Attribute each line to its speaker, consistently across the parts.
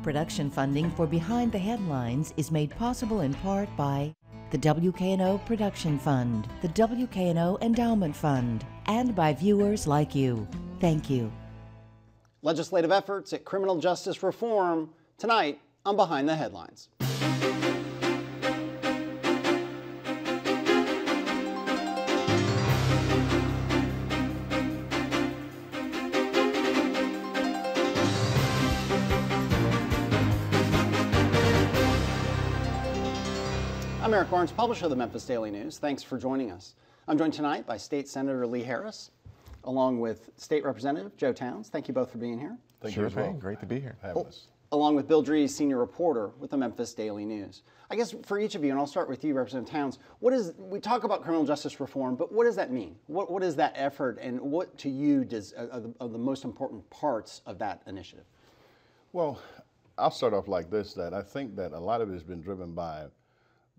Speaker 1: Production funding for Behind the Headlines is made possible in part by the WKNO Production Fund, the WKNO Endowment Fund, and by viewers like you. Thank you.
Speaker 2: Legislative efforts at criminal justice reform tonight on Behind the Headlines. I'm Eric Barnes, publisher of the Memphis Daily News. Thanks for joining us. I'm joined tonight by State Senator Lee Harris, along with State Representative Joe Towns. Thank you both for being here.
Speaker 3: Thank you as well. Great to be here.
Speaker 2: Along with Bill Dries, senior reporter with the Memphis Daily News. I guess for each of you, and I'll start with you, Representative Towns, we talk about criminal justice reform, but what does that mean? What is that effort, and what to you are the most important parts of that initiative?
Speaker 3: Well, I'll start off like this, that I think that a lot of it has been driven by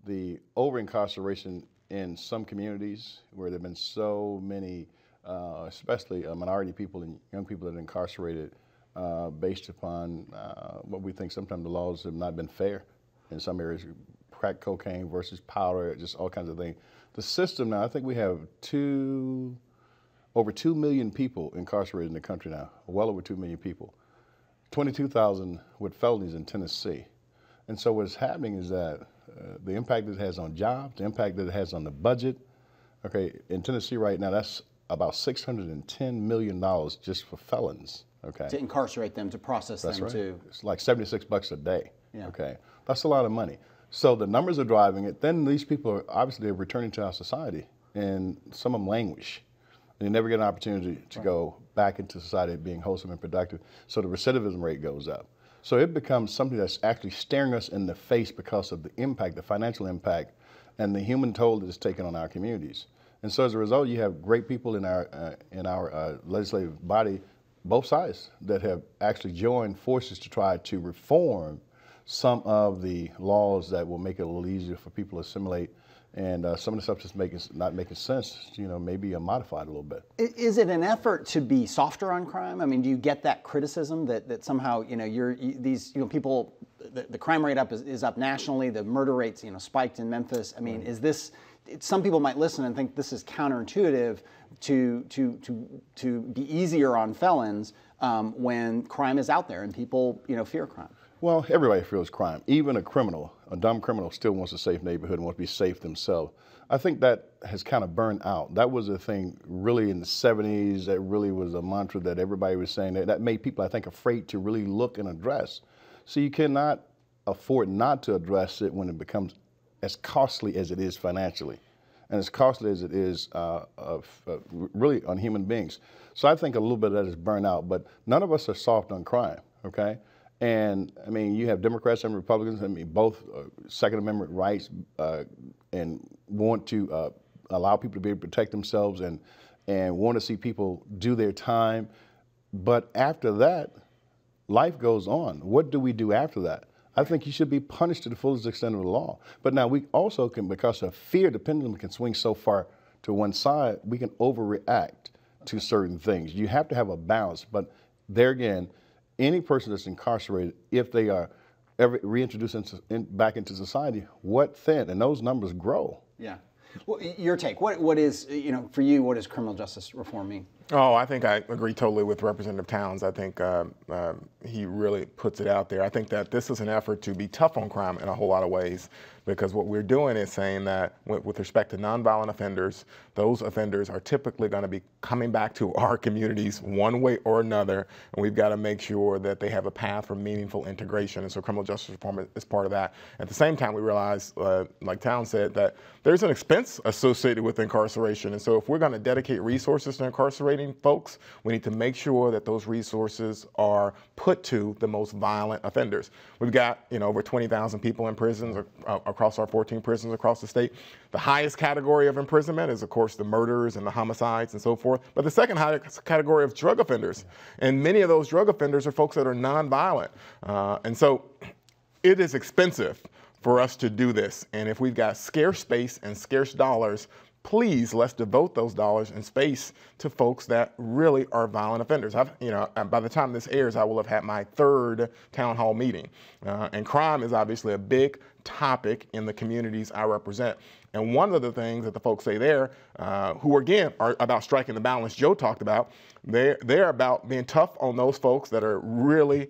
Speaker 3: the over-incarceration in some communities where there have been so many, especially minority people and young people that are incarcerated based upon what we think sometimes the laws have not been fair in some areas, crack cocaine versus powder, just all kinds of things. The system now, I think we have over 2 million people incarcerated in the country now, well over 2 million people, 22,000 with felonies in Tennessee. And so what's happening is that the impact it has on jobs, the impact that it has on the budget. Okay, in Tennessee right now, that's about $610 million just for felons. Okay,
Speaker 2: to incarcerate them, to process
Speaker 3: that's
Speaker 2: them,
Speaker 3: right.
Speaker 2: to
Speaker 3: it's like $76 a day.
Speaker 2: Yeah.
Speaker 3: Okay, that's a lot of money. So the numbers are driving it. Then these people are obviously returning to our society, and some of them languish. They never get an opportunity to go back into society being wholesome and productive. So the recidivism rate goes up. So it becomes something that's actually staring us in the face because of the impact, the financial impact, and the human toll that it's taken on our communities. And so as a result, you have great people in our legislative body, both sides, that have actually joined forces to try to reform some of the laws that will make it a little easier for people to assimilate. And some of the stuff that's not making sense, maybe modified a little bit.
Speaker 2: Is it an effort to be softer on crime? I mean, do you get that criticism that somehow people, the crime rate is up nationally, the murder rates spiked in Memphis? I mean, is this? Some people might listen and think this is counterintuitive to be easier on felons when crime is out there and people fear crime.
Speaker 3: Well, everybody fears crime. Even a dumb criminal still wants a safe neighborhood and wants to be safe themselves. I think that has kind of burned out. That was a thing really in the 70s that really was a mantra that everybody was saying that made people, I think, afraid to really look and address. So you cannot afford not to address it when it becomes as costly as it is financially and as costly as it is really on human beings. So I think a little bit of that is burned out, but none of us are soft on crime, okay? And I mean, you have Democrats and Republicans, both Second Amendment rights and want to allow people to be able to protect themselves and want to see people do their time. But after that, life goes on. What do we do after that? I think you should be punished to the fullest extent of the law. But now we also can, because of fear, the pendulum can swing so far to one side, we can overreact to certain things. You have to have a balance. But there again, any person that's incarcerated, if they are ever reintroduced back into society, what then? And those numbers grow.
Speaker 2: Yeah. Well, your take. What is, for you, what does criminal justice reform mean?
Speaker 4: Oh, I think I agree totally with Representative Towns. I think he really puts it out there. I think that this is an effort to be tough on crime in a whole lot of ways, because what we're doing is saying that with respect to nonviolent offenders, those offenders are typically going to be coming back to our communities one way or another, and we've got to make sure that they have a path for meaningful integration. And so criminal justice reform is part of that. At the same time, we realize, like Towns said, that there's an expense associated with incarceration. And so if we're going to dedicate resources to incarcerating folks, we need to make sure that those resources are put to the most violent offenders. We've got, over 20,000 people in prisons across our 14 prisons across the state. The highest category of imprisonment is, of course, the murders and the homicides and so forth. But the second highest category of drug offenders. And many of those drug offenders are folks that are nonviolent. And so it is expensive for us to do this. And if we've got scarce space and scarce dollars, please, let's devote those dollars and space to folks that really are violent offenders. By the time this airs, I will have had my 3rd town hall meeting. And crime is obviously a big topic in the communities I represent. And one of the things that the folks say there, who again are about striking the balance Joe talked about, they're about being tough on those folks that are really,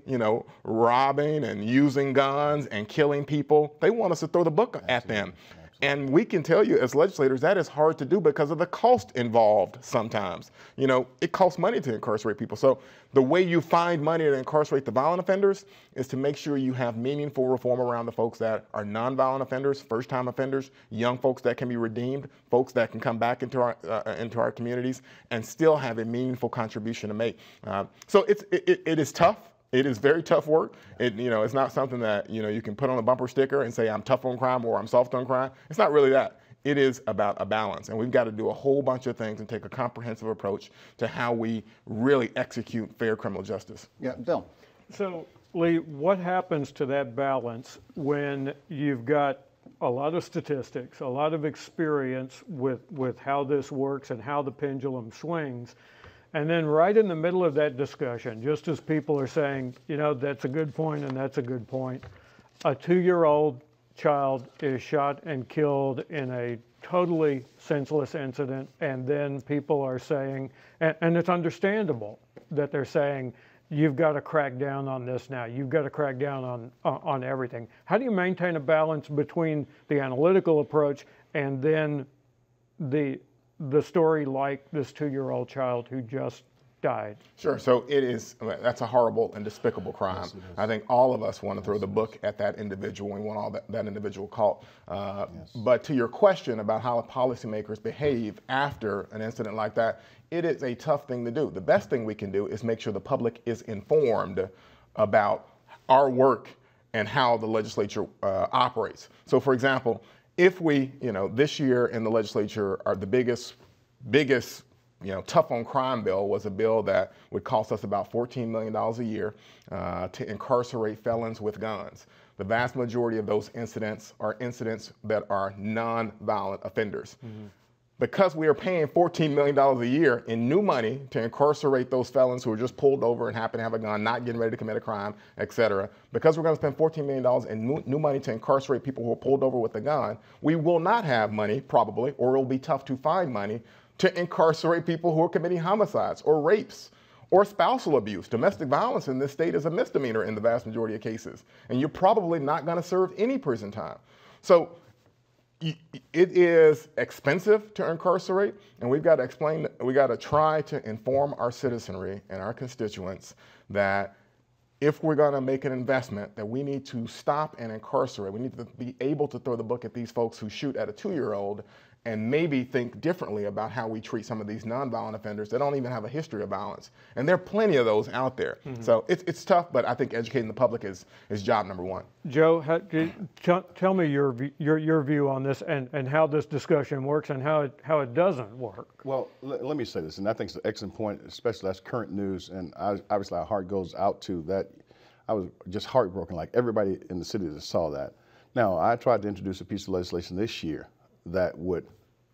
Speaker 4: robbing and using guns and killing people. They want us to throw the book at them. And we can tell you as legislators that is hard to do because of the cost involved sometimes. It costs money to incarcerate people. So the way you find money to incarcerate the violent offenders is to make sure you have meaningful reform around the folks that are nonviolent offenders, first-time offenders, young folks that can be redeemed, folks that can come back into our communities and still have a meaningful contribution to make. So it is tough. It is very tough work. It's not something that you can put on a bumper sticker and say I'm tough on crime or I'm soft on crime. It's not really that. It is about a balance, and we've got to do a whole bunch of things and take a comprehensive approach to how we really execute fair criminal justice.
Speaker 2: Yeah, Bill.
Speaker 5: So, Lee, what happens to that balance when you've got a lot of statistics, a lot of experience with how this works and how the pendulum swings? And then right in the middle of that discussion, just as people are saying, that's a good point and that's a good point, a 2-year-old child is shot and killed in a totally senseless incident, and then people are saying, and it's understandable that they're saying, you've got to crack down on this now. You've got to crack down on everything. How do you maintain a balance between the analytical approach and then the story like this 2-year-old child who just died?
Speaker 4: Sure. So that's a horrible and despicable crime. Yes, I think all of us want to throw the book at that individual. We want all that individual caught. But to your question about how policymakers behave after an incident like that, it is a tough thing to do. The best thing we can do is make sure the public is informed about our work and how the legislature operates. So for example, if we, this year in the legislature, the biggest, tough on crime bill was a bill that would cost us about $14 million a year to incarcerate felons with guns. The vast majority of those incidents are incidents that are non-violent offenders. Mm-hmm. Because we are paying $14 million a year in new money to incarcerate those felons who are just pulled over and happen to have a gun, not getting ready to commit a crime, et cetera, because we're going to spend $14 million in new money to incarcerate people who are pulled over with a gun, we will not have money, probably, or it will be tough to find money to incarcerate people who are committing homicides or rapes or spousal abuse. Domestic violence in this state is a misdemeanor in the vast majority of cases, and you're probably not going to serve any prison time. So it is expensive to incarcerate, and we've got to try to inform our citizenry and our constituents that if we're going to make an investment, that we need to stop and incarcerate. We need to be able to throw the book at these folks who shoot at a 2-year-old and maybe think differently about how we treat some of these nonviolent offenders that don't even have a history of violence. And there are plenty of those out there. Mm-hmm. So it's tough, but I think educating the public is job number one.
Speaker 5: Joe, tell me your view on this and how this discussion works and how it doesn't work.
Speaker 3: Well, let me say this, and I think it's an excellent point, especially that's current news, and obviously our heart goes out to that. I was just heartbroken, like everybody in the city that saw that. Now, I tried to introduce a piece of legislation this year that would,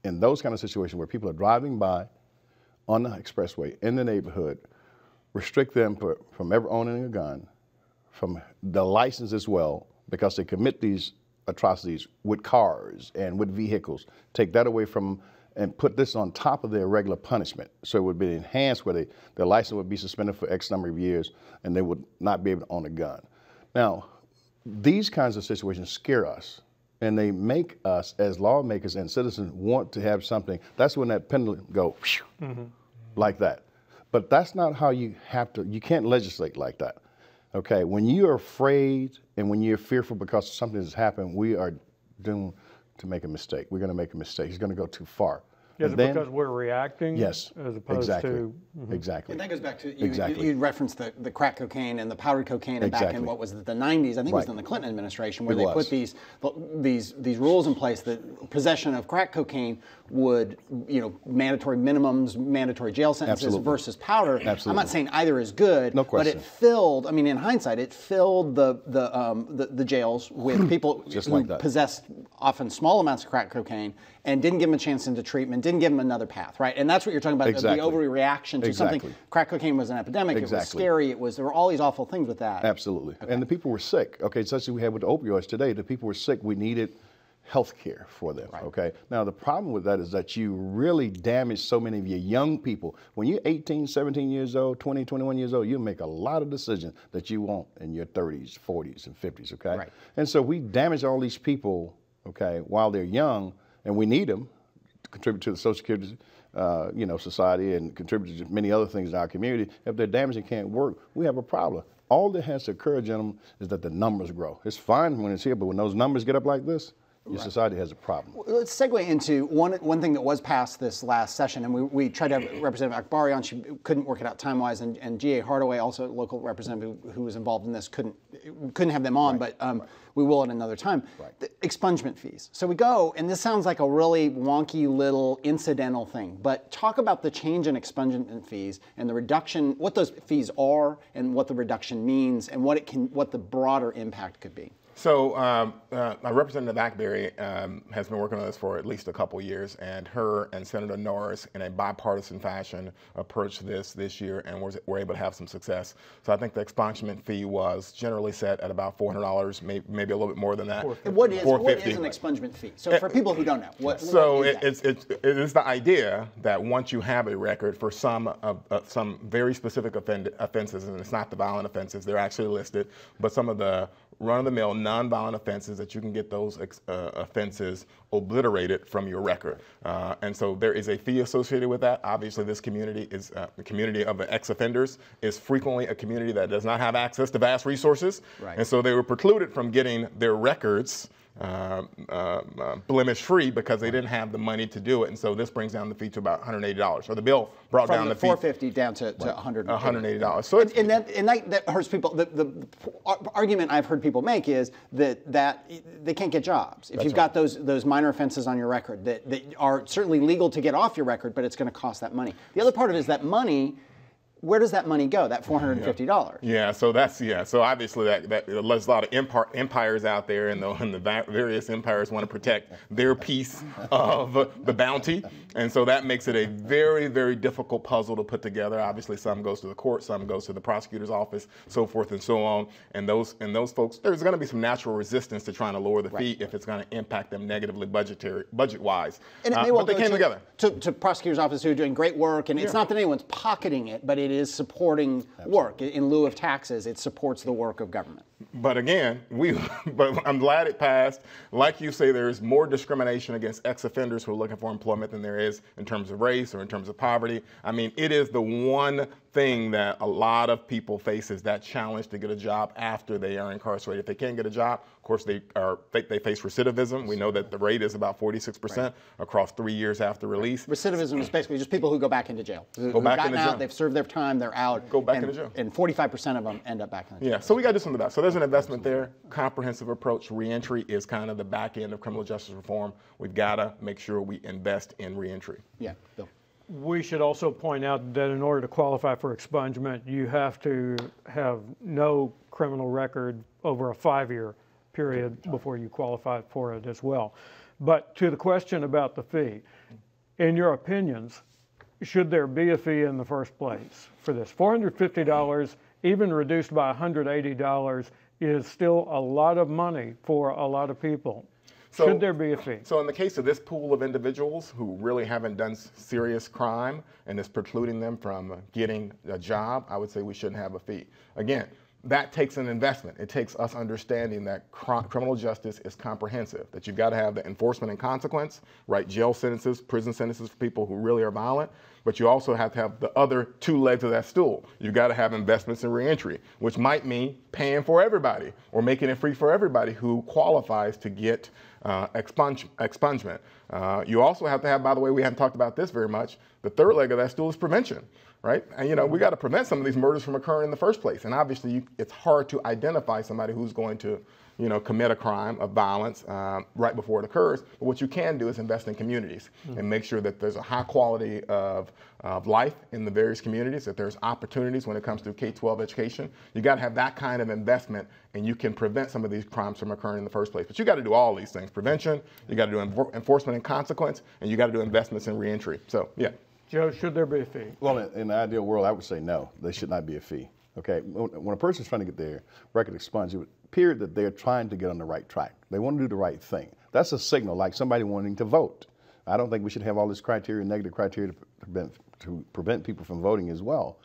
Speaker 3: in those kind of situations where people are driving by on the expressway in the neighborhood, restrict them from ever owning a gun, from the license as well, because they commit these atrocities with cars and with vehicles. Take that away from and put this on top of their regular punishment. So it would be enhanced where their license would be suspended for X number of years and they would not be able to own a gun. Now, these kinds of situations scare us. And they make us, as lawmakers and citizens, want to have something. That's when that pendulum go like that. But that's not how you can't legislate like that. Okay, when you're afraid and when you're fearful because something has happened, we are doomed to make a mistake. We're going to make a mistake. It's going to go too far.
Speaker 5: Is it because we're reacting?
Speaker 3: Yes,
Speaker 5: as opposed to
Speaker 3: exactly.
Speaker 2: And that goes back to you referenced the crack cocaine and the powdered cocaine back in what was it, the 90s? I think it was in the Clinton administration where they put these rules in place that possession of crack cocaine would mandatory minimums, mandatory jail sentences versus powder.
Speaker 3: Absolutely.
Speaker 2: I'm not saying either is good,
Speaker 3: no question.
Speaker 2: But it filled. I mean, in hindsight, it filled the jails with people
Speaker 3: just
Speaker 2: who
Speaker 3: like that.
Speaker 2: possessed often small amounts of crack cocaine. and didn't give them a chance into treatment, didn't give them another path, right? And that's what you're talking about,
Speaker 3: Exactly.
Speaker 2: the overreaction to
Speaker 3: Exactly.
Speaker 2: something. Crack cocaine was an epidemic, it was scary, there were all these awful things with that.
Speaker 3: Absolutely. And the people were sick. Okay, such as we had with the opioids today, the people were sick. We needed health care for them, okay? Now, the problem with that is that you really damage so many of your young people. When you're 18, 17 years old, 20, 21 years old, you make a lot of decisions that you want in your 30s, 40s, and 50s, okay?
Speaker 2: Right.
Speaker 3: And so we damage all these people, okay, while they're young, and we need them to contribute to the Social Security society and contribute to many other things in our community. If they're damaged and can't work, we have a problem. All that has to occur, gentlemen, is that the numbers grow. It's fine when it's here, but when those numbers get up like this, your society has a problem.
Speaker 2: Well, let's segue into one thing that was passed this last session, and we tried to have Representative Akbari on. She couldn't work it out time-wise, and G.A. Hardaway, also a local representative who was involved in this, couldn't have them on, but we will at another time. The expungement fees. So we go, and this sounds like a really wonky little incidental thing, but talk about the change in expungement fees and the reduction, what those fees are, and what the reduction means, and what the broader impact could be.
Speaker 4: So Representative Akbari has been working on this for at least a couple years, and her and Senator Norris, in a bipartisan fashion, approached this year and were able to have some success. So I think the expungement fee was generally set at about $400, maybe a little bit more than that.
Speaker 2: What is an expungement fee? So for people who don't know, what is
Speaker 4: it is the idea that once you have a record for some very specific offenses, and it's not the violent offenses, they're actually listed, but some of the run-of-the-mill non-violent offenses, that you can get those offenses obliterated from your record. And so there is a fee associated with that. Obviously, this community is the community of the ex-offenders is frequently a community that does not have access to vast resources. Right. And so they were precluded from getting their records blemish-free because they didn't have the money to do it, and so this brings down the fee to about $180. So the bill brought down the fee
Speaker 2: $450 down to
Speaker 4: $180. So
Speaker 2: and that hurts people. The argument I've heard people make is that they can't get jobs if you've got those minor offenses on your record that are certainly legal to get off your record, but it's going to cost that money. The other part of it is that money. Where does that money go? That $450?
Speaker 4: Yeah, so so obviously there's a lot of empires out there, and the various empires want to protect their piece of the bounty, and so that makes it a very, very difficult puzzle to put together. Obviously, some goes to the court, some goes to the prosecutor's office, so forth and so on. And those folks, there's going to be some natural resistance to trying to lower the fee if it's going to impact them negatively budget-wise.
Speaker 2: And it may well
Speaker 4: but they came together
Speaker 2: to prosecutor's office who are doing great work, and it's not that anyone's pocketing it, but it is supporting work. In lieu of taxes, it supports the work of government.
Speaker 4: But again, but I'm glad it passed. Like you say, there's more discrimination against ex-offenders who are looking for employment than there is in terms of race or in terms of poverty. I mean, it is the one thing that a lot of people face, is that challenge to get a job after they are incarcerated. If they can't get a job, of course, they face recidivism. We know that the rate is about 46% across 3 years after release.
Speaker 2: Recidivism is basically just people who go back into jail.
Speaker 4: Go back into jail.
Speaker 2: They've served their time, they're out.
Speaker 4: Go back into jail.
Speaker 2: And 45% of them end up back in the jail.
Speaker 4: Yeah, so we got to do something about it. So there's an investment there, comprehensive approach. Reentry is kind of the back end of criminal justice reform. We've got to make sure we invest in reentry.
Speaker 2: Yeah, Bill.
Speaker 5: We should also point out that in order to qualify for expungement, you have to have no criminal record over a 5-year period before you qualify for it as well. But to the question about the fee, in your opinions, should there be a fee in the first place for this? $450, even reduced by $180, is still a lot of money for a lot of people. Should there be a fee?
Speaker 4: So in the case of this pool of individuals who really haven't done serious crime and is precluding them from getting a job, I would say we shouldn't have a fee. Again, that takes an investment. It takes us understanding that criminal justice is comprehensive, that you've got to have the enforcement and consequence, right? Jail sentences, prison sentences for people who really are violent, but you also have to have the other two legs of that stool. You've got to have investments in reentry, which might mean paying for everybody or making it free for everybody who qualifies to get expungement. You also have to have, by the way, we haven't talked about this very much, the third leg of that stool is prevention. Right? And, we got to prevent some of these murders from occurring in the first place. And obviously, it's hard to identify somebody who's going to, commit a crime of violence right before it occurs. But what you can do is invest in communities and make sure that there's a high quality of life in the various communities, that there's opportunities when it comes to K-12 education. You got to have that kind of investment, and you can prevent some of these crimes from occurring in the first place. But you got to do all these things: prevention, you got to do enforcement in consequence, and you got to do investments in reentry. So, yeah.
Speaker 5: Joe, should there be a fee?
Speaker 3: Well, in the ideal world, I would say no. There should not be a fee. Okay, when a person's trying to get their record expunged, it would appear that they're trying to get on the right track. They want to do the right thing. That's a signal, like somebody wanting to vote. I don't think we should have all this criteria, negative criteria, to prevent people from voting as well.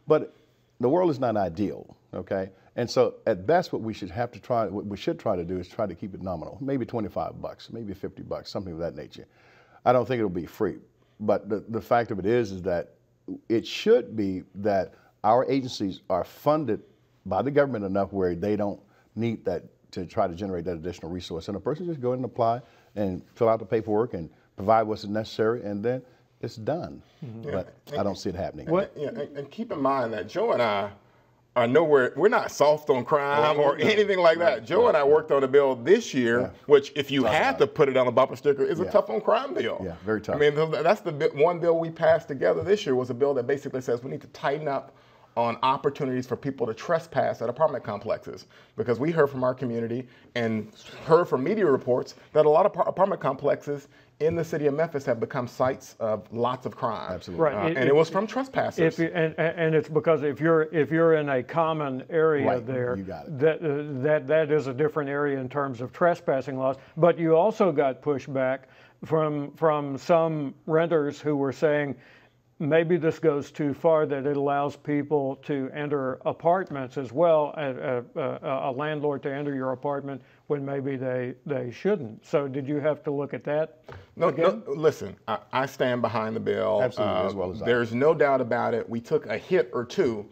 Speaker 3: But the world is not ideal, okay? And so at best, what we should try to do is try to keep it nominal, maybe $25, maybe $50, something of that nature. I don't think it'll be free, but the fact of it is that it should be that our agencies are funded by the government enough where they don't need that to try to generate that additional resource. And a person just go ahead and apply and fill out the paperwork and provide what's necessary, and then it's done. Mm-hmm. But I don't see it happening.
Speaker 4: And keep in mind that Joe and I are nowhere, we're not soft on crime or anything like that. Joe and I worked on a bill this year, which if you had to put it on a bumper sticker, is a tough on crime bill.
Speaker 3: Yeah, very tough.
Speaker 4: I mean, that's the one bill we passed together this year was a bill that basically says we need to tighten up on opportunities for people to trespass at apartment complexes. Because we heard from our community and heard from media reports that a lot of apartment complexes in the city of Memphis have become sites of lots of crime.
Speaker 3: Absolutely.
Speaker 5: Right.
Speaker 4: And it was from trespassers.
Speaker 5: And it's because if you're in a common area there,
Speaker 3: you got it.
Speaker 5: that is a different area in terms of trespassing laws. But you also got pushback from some renters who were saying, maybe this goes too far, that it allows people to enter apartments as well, a landlord to enter your apartment when maybe they shouldn't. So did you have to look at that?
Speaker 4: No, listen, I stand behind the bill.
Speaker 3: Absolutely, as well as I.
Speaker 4: There's no doubt about it. We took a hit or two,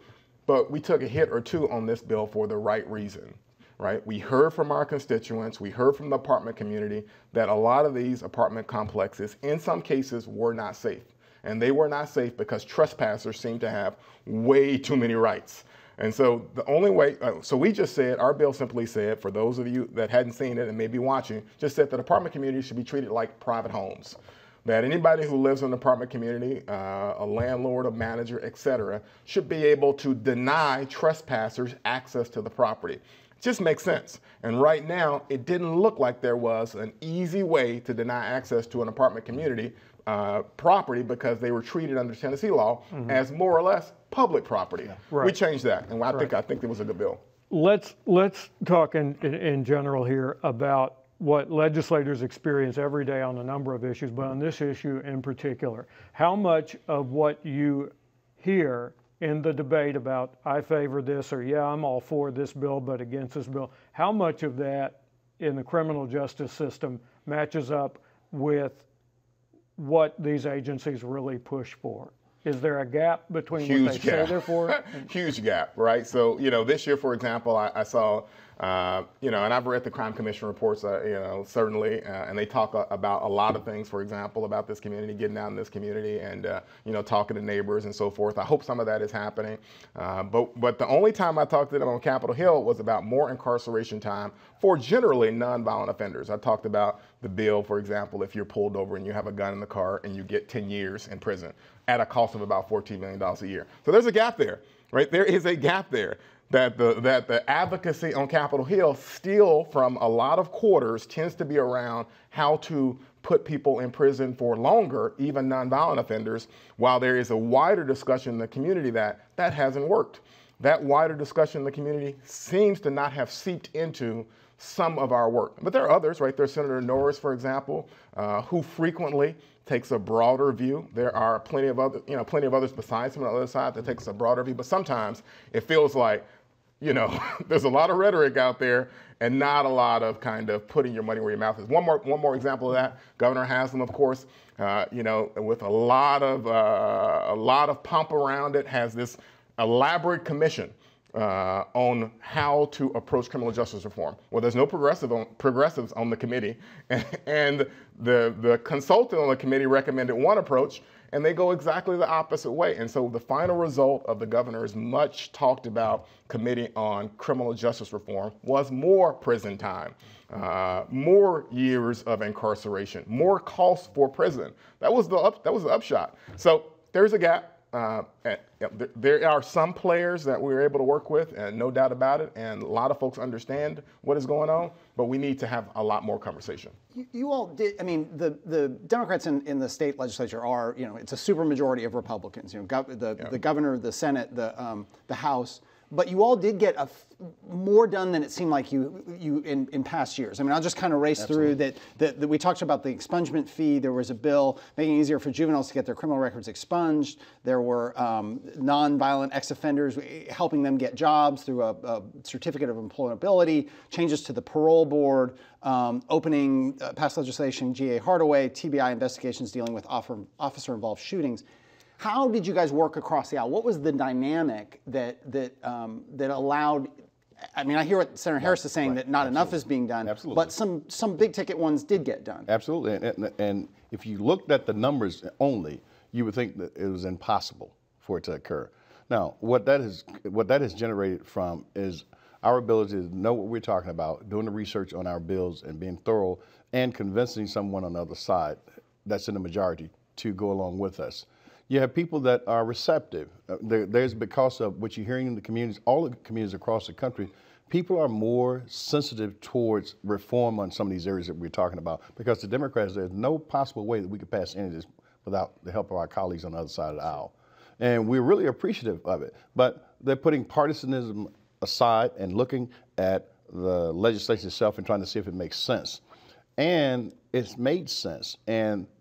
Speaker 4: but we took a hit or two on this bill for the right reason. Right? We heard from our constituents, we heard from the apartment community that a lot of these apartment complexes, in some cases, were not safe. And they were not safe because trespassers seem to have way too many rights. And so the only way, so we just said, our bill simply said, for those of you that hadn't seen it and may be watching, just said that apartment communities should be treated like private homes. That anybody who lives in an apartment community, a landlord, a manager, etc., should be able to deny trespassers access to the property. It just makes sense. And right now, it didn't look like there was an easy way to deny access to an apartment community property because they were treated under Tennessee law as more or less public property. Yeah.
Speaker 5: Right.
Speaker 4: We changed that, and I think it was a good bill.
Speaker 5: Let's talk in general here about what legislators experience every day on a number of issues, but on this issue in particular. How much of what you hear in the debate about I favor this or yeah, I'm all for this bill but against this bill, how much of that in the criminal justice system matches up with what these agencies really push for? Is there a gap between what they say they're for?
Speaker 4: Huge gap, right? So, this year, for example, I saw, and I've read the Crime Commission reports, certainly, and they talk about a lot of things, for example, about this community, getting out in this community and, talking to neighbors and so forth. I hope some of that is happening. But the only time I talked to them on Capitol Hill was about more incarceration time for generally nonviolent offenders. I talked about the bill, for example, if you're pulled over and you have a gun in the car and you get 10 years in prison at a cost of about $14 million a year. So there's a gap there, right? There is a gap there that the advocacy on Capitol Hill still from a lot of quarters tends to be around how to put people in prison for longer, even nonviolent offenders, while there is a wider discussion in the community that hasn't worked. That wider discussion in the community seems to not have seeped into some of our work. But there are others, right? There's Senator Norris, for example, who frequently takes a broader view. There are plenty of others besides him on the other side that takes a broader view. But sometimes it feels like, there's a lot of rhetoric out there and not a lot of kind of putting your money where your mouth is. One more example of that, Governor Haslam, of course, with a lot of pomp around it, has this elaborate commission on how to approach criminal justice reform. Well, there's no progressives on the committee, and the consultant on the committee recommended one approach, and they go exactly the opposite way. And so the final result of the governor's much talked about committee on criminal justice reform was more prison time, more years of incarceration, more costs for prison. That was the upshot. So there's a gap. there are some players that we're able to work with, and no doubt about it, and a lot of folks understand what is going on, but we need to have a lot more conversation.
Speaker 2: You all did, I mean, the Democrats in the state legislature are, it's a supermajority of Republicans, the governor, the Senate, the House. But you all did get more done than it seemed like you in past years. I mean, I'll just kind of race through that we talked about the expungement fee. There was a bill making it easier for juveniles to get their criminal records expunged. There were non-violent ex-offenders, helping them get jobs through a certificate of employability, changes to the parole board, opening past legislation, G.A. Hardaway, TBI investigations dealing with officer-involved shootings. How did you guys work across the aisle? What was the dynamic that allowed? I mean, I hear what Senator Harris is saying, that not enough is being done.
Speaker 3: Absolutely.
Speaker 2: But some big ticket ones did get done.
Speaker 3: Absolutely. And if you looked at the numbers only, you would think that it was impossible for it to occur. Now, what that has generated from is our ability to know what we're talking about, doing the research on our bills and being thorough, and convincing someone on the other side that's in the majority to go along with us. You have people that are receptive. There's, because of what you're hearing in the communities, all the communities across the country, people are more sensitive towards reform on some of these areas that we're talking about. Because the Democrats, there's no possible way that we could pass any of this without the help of our colleagues on the other side of the aisle. And we're really appreciative of it. But they're putting partisanism aside and looking at the legislation itself and trying to see if it makes sense. And it's made sense.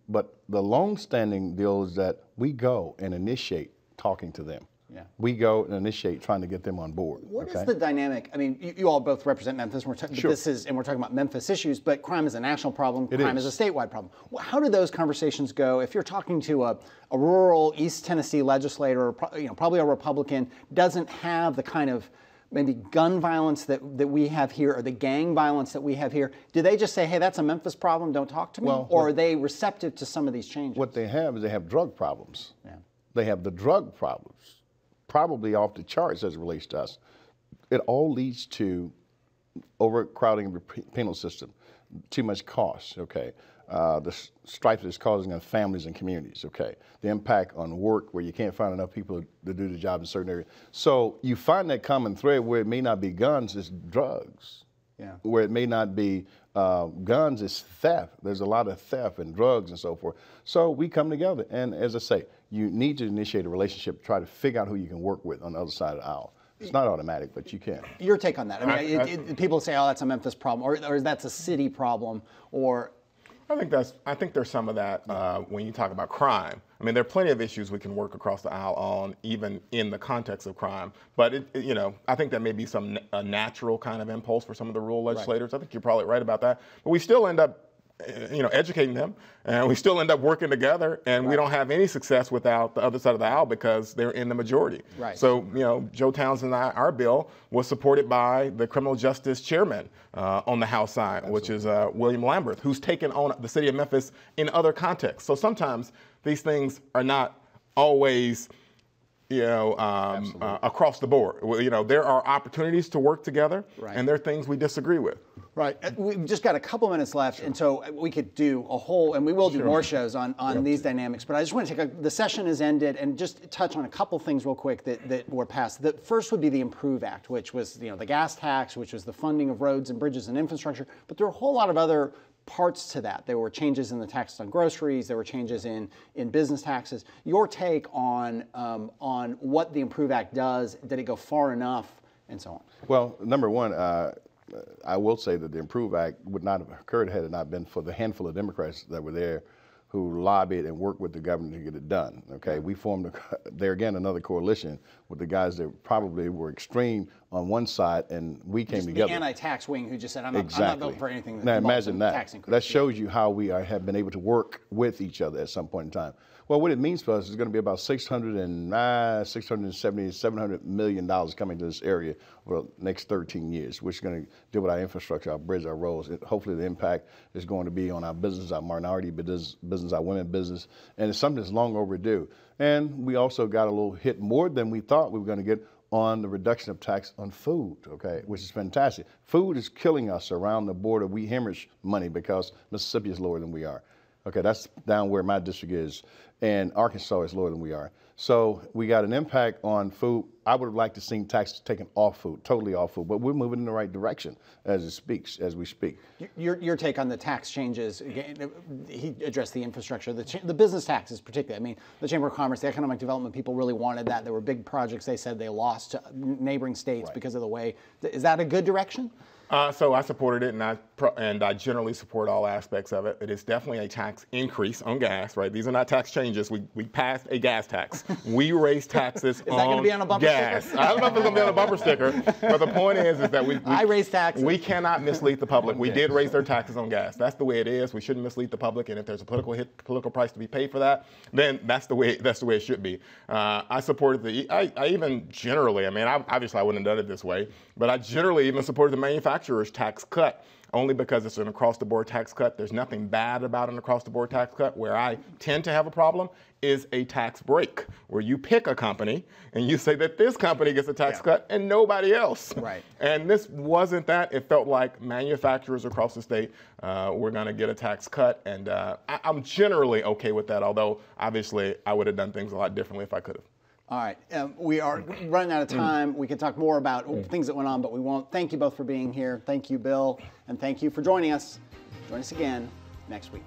Speaker 3: But the long-standing deal is that we go and initiate talking to them. Yeah. We go and initiate trying to get them on board.
Speaker 2: What is the dynamic? I mean, you all both represent Memphis. We're talking about Memphis issues, but crime is a national problem. Crime is a statewide problem. How do those conversations go? If you're talking to a rural East Tennessee legislator, probably a Republican, doesn't have the kind of maybe gun violence that we have here, or the gang violence that we have here, do they just say, hey, that's a Memphis problem, don't talk to me? Or are they receptive to some of these changes?
Speaker 3: What they have is they have drug problems.
Speaker 2: Yeah.
Speaker 3: They have the drug problems, probably off the charts as it relates to us. It all leads to overcrowding of the penal system, too much cost, okay? The strife that it's causing on families and communities, okay? The impact on work where you can't find enough people to do the job in certain areas. So you find that common thread where it may not be guns, it's drugs. Yeah. Where it may not be guns, it's theft. There's a lot of theft and drugs and so forth. So we come together, and as I say, you need to initiate a relationship, try to figure out who you can work with on the other side of the aisle. It's not automatic, but you can.
Speaker 2: Your take on that? I mean, people say, oh, that's a Memphis problem, or that's a city problem, or...
Speaker 4: I think there's some of that when you talk about crime. I mean, there are plenty of issues we can work across the aisle on, even in the context of crime. But I think that may be a natural kind of impulse for some of the rural legislators. Right. I think you're probably right about that. But we still end up, educating them, and we still end up working together, and we don't have any success without the other side of the aisle because they're in the majority. Right. So, Joe Townsend and our bill was supported by the criminal justice chairman on the House side, Absolutely. Which is William Lamberth, who's taken on the city of Memphis in other contexts. So sometimes these things are not always across the board. There are opportunities to work together, and there are things we disagree with.
Speaker 2: Right. We've just got a couple minutes left, and so we could do a whole, and we will do more shows on these dynamics, but I just want to the session has ended, and just touch on a couple things real quick that were passed. The first would be the IMPROVE Act, which was the gas tax, which was the funding of roads and bridges and infrastructure, but there are a whole lot of other parts to that. There were changes in the taxes on groceries. There were changes in business taxes. Your take on what the IMPROVE Act does? Did it go far enough, and so on? Well,
Speaker 3: number one, I will say that the IMPROVE Act would not have occurred had it not been for the handful of Democrats that were there who lobbied and worked with the government to get it done. Okay, we formed there again another coalition with the guys that probably were extreme on one side, and we came together.
Speaker 2: The anti-tax wing who just said, I'm not voting for anything that
Speaker 3: now imagine that.
Speaker 2: Tax increase.
Speaker 3: That shows you how we have been able to work with each other at some point in time. Well, what it means for us is going to be about $700 million coming to this area for the next 13 years, which is going to deal with our infrastructure, our bridges, our roads. Hopefully the impact is going to be on our business, our minority business, our women business, and it's something that's long overdue. And we also got a little hit more than we thought we were going to get on the reduction of tax on food, okay, which is fantastic. Food is killing us around the border. We hemorrhage money because Mississippi is lower than we are. Okay, that's down where my district is, and Arkansas is lower than we are. So we got an impact on food. I would have liked to see taxes taken off food, totally off food, but we're moving in the right direction as we speak.
Speaker 2: Your take on the tax changes, again, he addressed the infrastructure, the business taxes particularly. I mean, the Chamber of Commerce, the economic development people really wanted that. There were big projects they said they lost to neighboring states because of the way. Is that a good direction?
Speaker 4: So I supported it, and I generally support all aspects of it. It is definitely a tax increase on gas, right? These are not tax changes. We passed a gas tax. We raised taxes on gas.
Speaker 2: Is that going to be on a bumper sticker?
Speaker 4: I don't know if it's going to be on a bumper sticker, but the point is that
Speaker 2: I raised taxes.
Speaker 4: We cannot mislead the public. We did raise their taxes on gas. That's the way it is. We shouldn't mislead the public, and if there's a political price to be paid for that, then that's the way it should be. I supported I even generally, I mean, obviously I wouldn't have done it this way, but I generally even supported the manufacturer's tax cut, only because it's an across-the-board tax cut. There's nothing bad about an across-the-board tax cut. Where I tend to have a problem is a tax break, where you pick a company and you say that this company gets a tax cut and nobody else.
Speaker 2: Right.
Speaker 4: And this wasn't that. It felt like manufacturers across the state were going to get a tax cut, and I'm generally okay with that, although obviously I would have done things a lot differently if I could have.
Speaker 2: All right, we are running out of time. We could talk more about things that went on, but we won't. Thank you both for being here. Thank you, Bill, and thank you for joining us. Join us again next week.